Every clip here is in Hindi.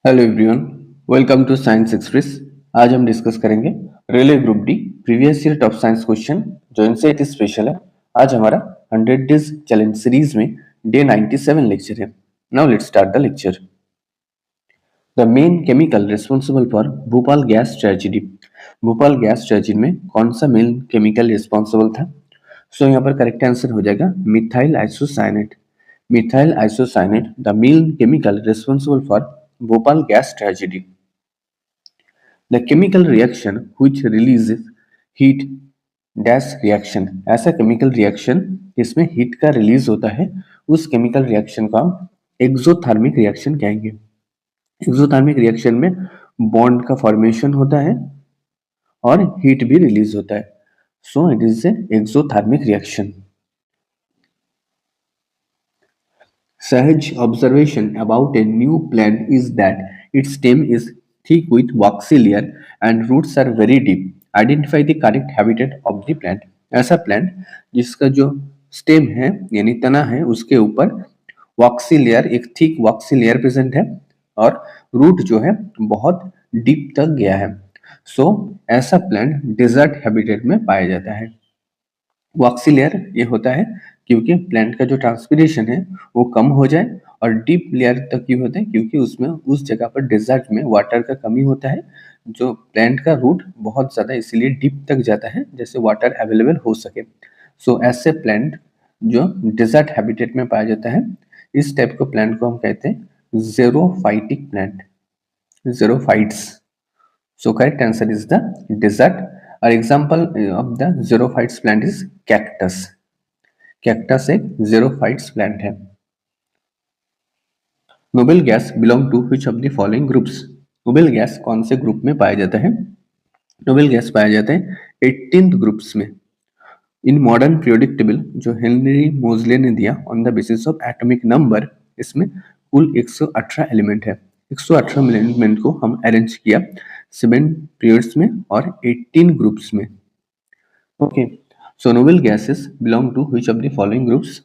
Hello everyone, welcome to science express. आज हम डिस्कस करेंगे railway group D previous year top science question जो इनसे स्पेशल है। आज हमारा 100 डेज चैलेंज सीरीज में डे 97 लेक्चर है। Now let's start the lecture. The main chemical responsible for Bhopal gas tragedy. Bhopal gas tragedy में कौन सा मेन केमिकल रिस्पॉन्सिबल था? सो यहाँ पर करेक्ट आंसर हो जाएगा methyl isocyanate. Methyl isocyanate the main chemical responsible for Bhopal gas tragedy. The chemical reaction which releases heat dash reaction. ऐसा केमिकल रिएक्शन जिसमें हीट का रिलीज होता है उस केमिकल रिएक्शन को हम एक्सोथर्मिक रिएक्शन कहेंगे। एक्सोथर्मिक रिएक्शन में बॉन्ड का फॉर्मेशन होता है और हीट भी रिलीज होता है। So it is a exothermic reaction. Sahaj's observation about a new plant is that its stem is thick with waxy layer and roots are very deep. Identify the correct habitat of the plant. ऐसा प्लांट जिसका जो स्टेम है यानी तना है उसके ऊपर वॉक्सी लेयर, एक थिक वॉक्सी लेयर प्रेजेंट है और रूट जो है बहुत डीप तक गया है। सो ऐसा प्लांट डेजर्ट हैबिटेट में पाया जाता है। वॉक्सी लेयर ये होता है क्योंकि प्लांट का जो ट्रांसपिरेशन है वो कम हो जाए, और डीप लेयर तक क्यों होता है क्योंकि उसमें उस जगह पर डेजर्ट में वाटर का कमी होता है। जो प्लांट का रूट बहुत ज़्यादा इसीलिए डीप तक जाता है जैसे वाटर अवेलेबल हो सके। सो ऐसे प्लांट जो डेजर्ट हैबिटेट में पाया जाता है, इस टाइप के प्लांट को हम कहते हैं xerophytic plant, xerophytes. So correct answer is the desert. An example of the xerophytes plant is cactus. Cactus एक xerophytes plant है। Noble gas belong to which of the following groups? Noble gas कौन से ग्रुप में पाया जाता है? नोबेल गैस पाया जाता है 18th ग्रुप्स में। इन मॉडर्न पीरियोडिक टेबल जो हेनरी मोजले ने दिया on the basis of atomic number, इसमें कुल 118 एलिमेंट है। 118 एलिमेंट को हम अरेंज किया 7 पीरियड्स में और 18 ग्रुप्स में। Okay, so noble gases belong to which of the following groups?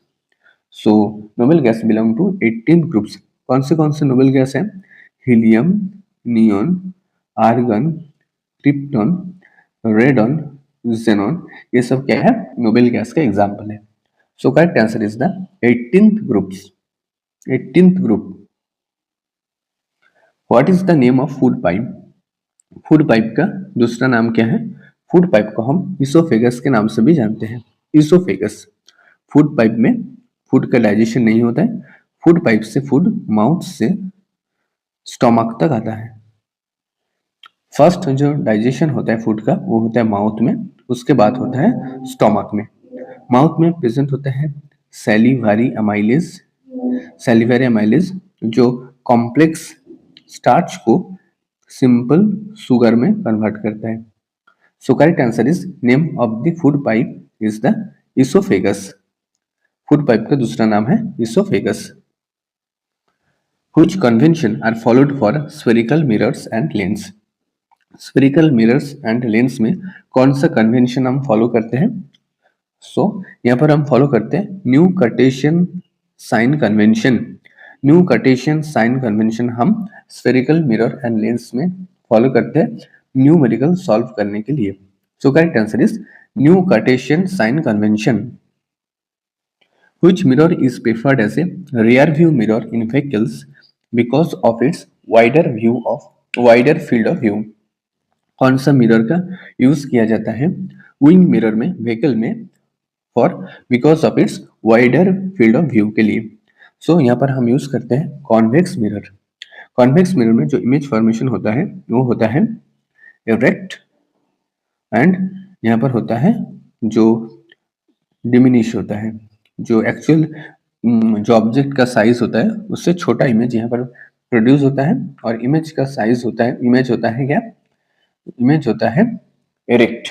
So noble gas belong to 18 groups. कौन से नोबेल गैस है? Helium, neon, argon, krypton, radon, xenon, ये सब क्या है? नोबेल गैस का एग्जाम्पल है। So correct answer is the 18th groups. 18th group. What is the name of food pipe? Food pipe का दूसरा नाम क्या है? फूड पाइप को हम इसोफेगस के नाम से भी जानते हैं। इसोफेगस। फूड पाइप में फूड का डाइजेशन नहीं होता है। फूड पाइप से फूड माउथ से स्टोमक तक आता है। फर्स्ट जो डाइजेशन होता है फूड का वो होता है माउथ में, उसके बाद होता है स्टोमक में। माउथ में प्रेजेंट होता है सैलिवरी अमाइलेज। सैलिवरी अमाइलेज जो कॉम्प्लेक्स स्टार्च को सिंपल शुगर में कन्वर्ट करता है। So correct answer is name of the food pipe is the oesophagus. Food pipe का दूसरा नाम है oesophagus. Which convention are followed for spherical mirrors and lens? Spherical mirrors and lens में कौन सा कन्वेंशन हम फॉलो करते हैं? सो यहाँ पर हम फॉलो करते हैं new Cartesian sign convention. New Cartesian sign convention हम स्फेरिकल मिरर एंड लेंस में फॉलो करते हैं न्यूमेरिकल सॉल्व करने के लिए। So correct answer is new Cartesian sign convention. Which mirror is preferred as a rear view mirror in vehicles because of its wider field of view? कौन सा मिरर का यूज किया जाता है विंग मिरर में, व्हीकल में, for because of its wider field of view के लिए? सो यहाँ पर हम यूज करते हैं कॉन्वेक्स मिरर। कॉन्वेक्स मिरर में जो इमेज फॉर्मेशन होता है वो होता है इरेक्ट, एंड यहाँ पर होता है जो डिमिनिश होता है, जो एक्चुअल जो ऑब्जेक्ट का साइज होता है उससे छोटा इमेज यहाँ पर प्रोड्यूस होता है, और इमेज का साइज होता है, इमेज होता है क्या? इमेज होता है इरेक्ट।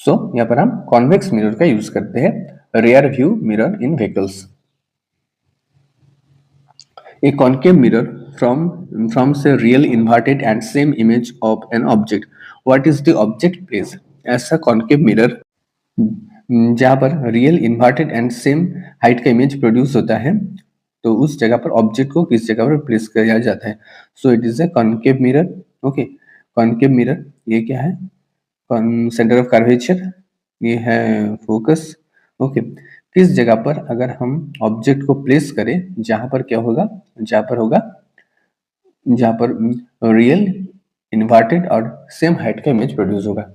सो यहाँ पर हम कॉन्वेक्स मिरर का यूज करते हैं rear view mirror in vehicles. A concave mirror from say real inverted and same image of an object. What is the object place? ऐसा कॉन्केव मिरर जहाँ पर real inverted and same height का इमेज प्रोड्यूस होता है, तो उस जगह पर ऑब्जेक्ट को किस जगह पर प्लेस किया जाता है। So it is a concave mirror. Okay, concave mirror ये क्या है, सेंटर ऑफ कर्वेचर, ये है फोकस। ओके, किस जगह पर अगर हम ऑब्जेक्ट को प्लेस करें, जहां पर क्या होगा, जहां पर होगा, जहां पर रियल, इन्वर्टेड और सेम हाइट का इमेज प्रोड्यूस होगा।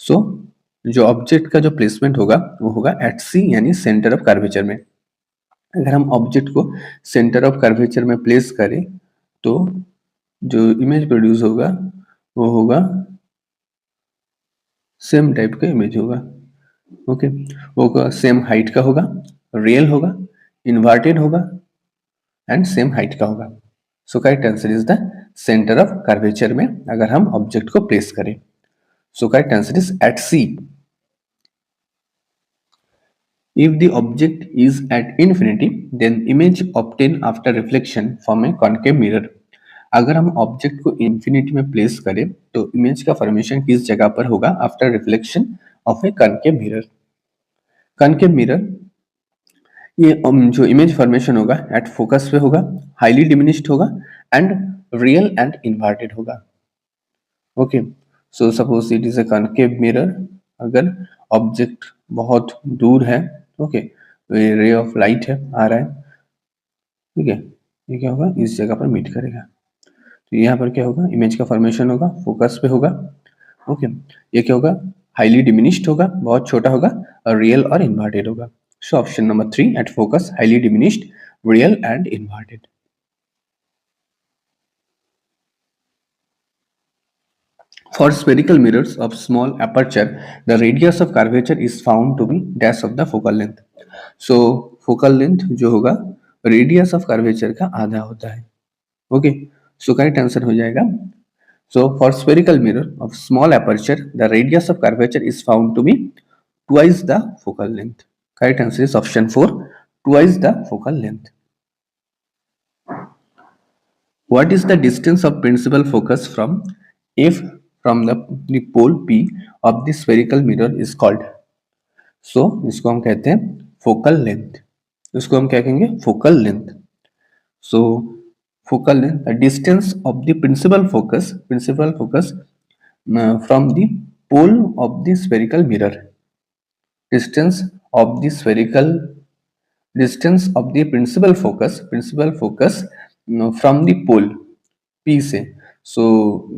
सो जो ऑब्जेक्ट का जो प्लेसमेंट होगा वो होगा एट सी, यानी सेंटर ऑफ कर्वेचर में। अगर हम ऑब्जेक्ट को सेंटर ऑफ कर्वेचर में प्लेस करें तो जो इमेज प्रोड्यूस होगा वो होगा सेम टाइप का इमेज होगा। ओके, वो सेम हाइट का होगा, रियल होगा, इन्वर्टेड होगा एंड सेम हाइट का होगा। So correct answer is the centre of curvature में अगर हम ऑब्जेक्ट को प्लेस करें। So correct answer is at C. If the object is at infinity, then image obtained after reflection from a concave mirror. अगर हम ऑब्जेक्ट को इंफिनिटी में प्लेस करें तो इमेज का फॉर्मेशन किस जगह पर होगा, after reflection of A concave mirror. Concave mirror ये जो इमेज फॉर्मेशन होगा एट फोकस पे होगा, हाईली डिमिनिश्ड होगा एंड रियल एंड इन्वर्टेड होगा। Okay, so suppose it is a concave mirror, अगर ऑब्जेक्ट बहुत दूर है, ओके, रे ऑफ लाइट है आ रहा है, ठीक है, ये क्या होगा, इस जगह पर मीट करेगा। तो यहाँ पर क्या होगा, इमेज का फॉर्मेशन होगा, फोकस पे होगा। ओके, ये क्या होगा, हाईली डिमिनिश्ड होगा, बहुत छोटा होगा, और रियल और इन्वर्टेड होगा। So option number 3 at focus, highly diminished, real and inverted. For spherical mirrors of small aperture, the radius of curvature is found to be dash of the focal length. So focal length जो होगा radius of curvature का आधा होता है। ओके, सो करेक्ट आंसर हो जाएगा। So for spherical mirror of small aperture, the radius of curvature is found to be twice the focal length. Correct answer is option 4, twice the focal length. What is the distance of principal focus from F from the pole P of the spherical mirror is called? So इसको हम कहते हैं focal length. इसको हम क्या कहेंगे, focal length. So focal length, the distance of the principal focus from the pole of the spherical mirror. Distance of the principal focus from the pole P से। सो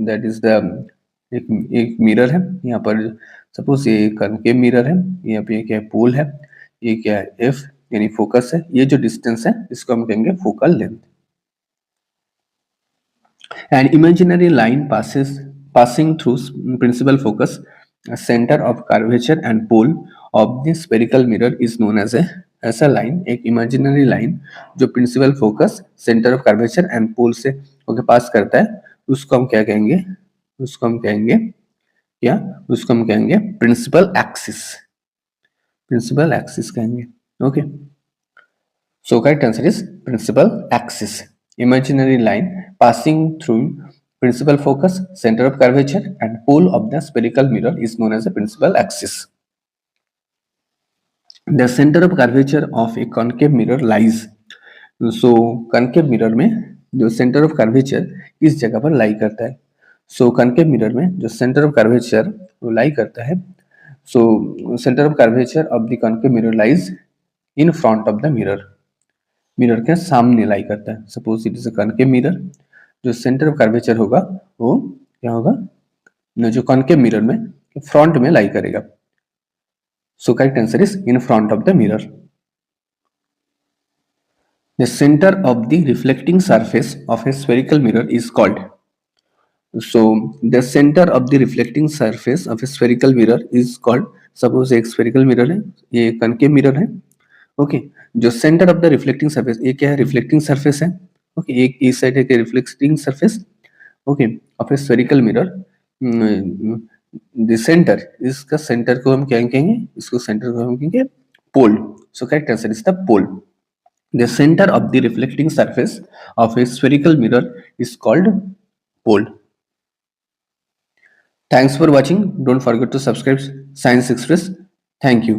दैट इज द एक मिरर है यहाँ पर, सपोज ये कनकेव मिरर है, यहाँ पे क्या है, पोल है, ये क्या है, एफ यानी फोकस है, ये जो डिस्टेंस है इसको हम कहेंगे focal length. An imaginary line passing through principal focus, center of curvature and pole of the spherical mirror is known as a, ऐसा लाइन, एक इमेजिनरी लाइन जो principal focus, centre of curvature and pole से होकर पास करता है, उसको हम क्या कहेंगे, उसको हम कहेंगे क्या, उसको हम कहेंगे प्रिंसिपल एक्सिस, प्रिंसिपल एक्सिस कहेंगे। Okay, so correct answer is principal axis, imaginary line passing through principal focus, center of curvature and pole of the spherical mirror is known as a principal axis. The center of curvature of a concave mirror lies. So concave mirror में जो center of curvature किस जगह पर लाई करता है, so concave mirror में जो center of curvature वो लाई करता है, so center of curvature of the concave mirror lies in front of the mirror. Mirror के सामने लाई करता है। Suppose it is a concave mirror, जो सेंटर ऑफ कर्वेचर होगा वो क्या होगा, जो कनकेव मिरर में फ्रंट में लाई करेगा। सो correct answer is in front of the mirror. The centre of the reflecting surface of a spherical mirror is called. So the centre of the reflecting surface of a spherical mirror is called, suppose एक स्फेरिकल मिरर है, ये कनकेव मिरर है। ओके, जो centre of the reflecting surface, ये क्या है, रिफ्लेक्टिंग सरफेस है। ओके, एक इस साइड है reflecting surface, okay, of a spherical mirror, the centre, इसका सेंटर को हम क्या कहेंगे, इसको सेंटर को हम कहेंगे pole. So correct answer is the pole. The centre of the reflecting surface of a spherical mirror is called pole. Thanks for watching. Don't forget to subscribe Science Express. Thank you.